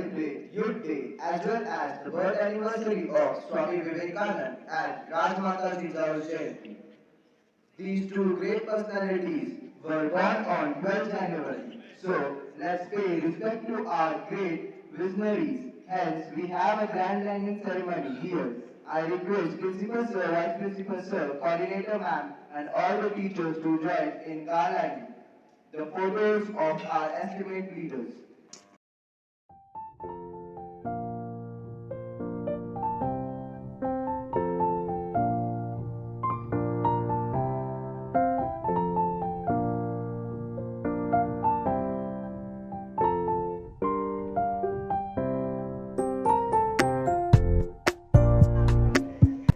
celebrate Youth Day as well as the birth anniversary of Swami Vivekananda and Rajmata Jija's Jayanti. These two great personalities were born on 12th January. So let's pay respect to our great visionaries. Hence, we have a grand landing ceremony here. I request Principal Sir, Vice Principal Sir, Coordinator Ma'am, and all the teachers to join in car landing. The photos of our estimate leaders.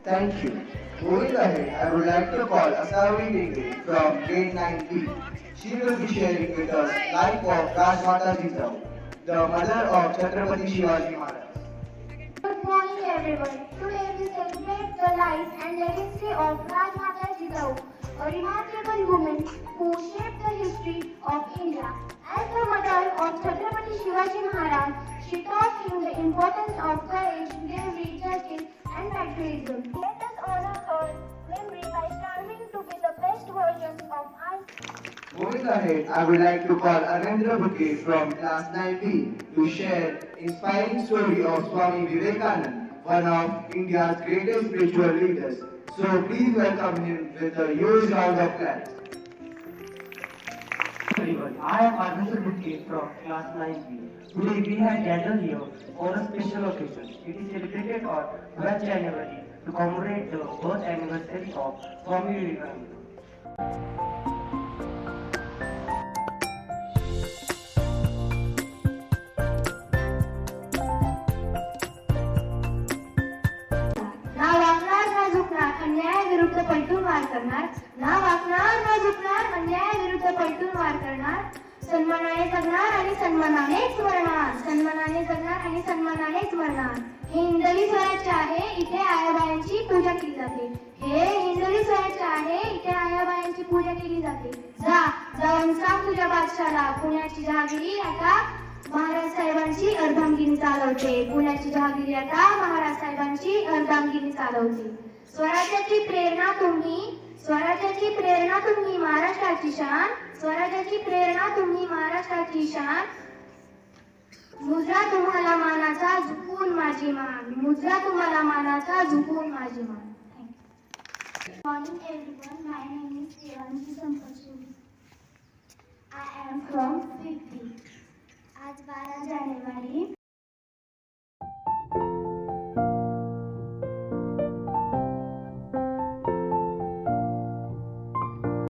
Thank you. Moving ahead, I would like to call Asavi Dingre from grade 9B. She will be sharing with us life of Rajmata Jijau, the mother of Chhatrapati Shivaji Maharaj. Good morning everyone. Today we celebrate the life and legacy of Rajmata Jijau, a remarkable woman who shaped the history of India. As the mother of Chhatrapati Shivaji Maharaj, she taught him the importance of courage, bravery, justice and patriotism. Let us honor her memory by striving to be the best versions of us. Moving ahead, I would like to call Anandra Bouquet from class 9B to share inspiring story of Swami Vivekananda, one of India's greatest spiritual leaders. So please welcome him with a huge round of applause. Everyone, I am Arvind Bukki from class 9B. Today we have gathered here for a special occasion. It is celebrated on 12th January to commemorate the birth anniversary of Swami Vivekananda. ना वाकणार ना झुकणार अन्यायाविरुद्ध पलटून वार करणार ना वाकणार ना झुकणार अन्यायाविरुद्ध पलटून वार करणार सन्मानाने जगणार आणि सन्मानानेच मरणार सन्मानाने जगणार आणि सन्मानानेच मरणार हे हिंदवी स्वराज्य आहे इथे आयाबायांची पूजा केली जाते हे हिंदवी स्वराज्य आहे इथे आयाबायांची पूजा केली जाते जाऊन सांग तुझ्या बादशाला पुण्याची जहागिरी आता महाराज साहेबांची अर्धांगिनी चालवते पुण्याची जहागिरी आता महाराज साहेबांची अर्धांगिनी चालवते स्वराज्याची प्रेरणा तुम्ही महाराष्ट्राची शान स्वराज्याची प्रेरणा तुम्ही महाराष्ट्राची शान मुजरा तुम्हाला मानाचा झुकून माझी मान मुजरा तुम्हाला मानाचा झुकून माझी मान morning everyone my name is Devanshi Sampatsuri I am from 50 आज 12 जानेवारी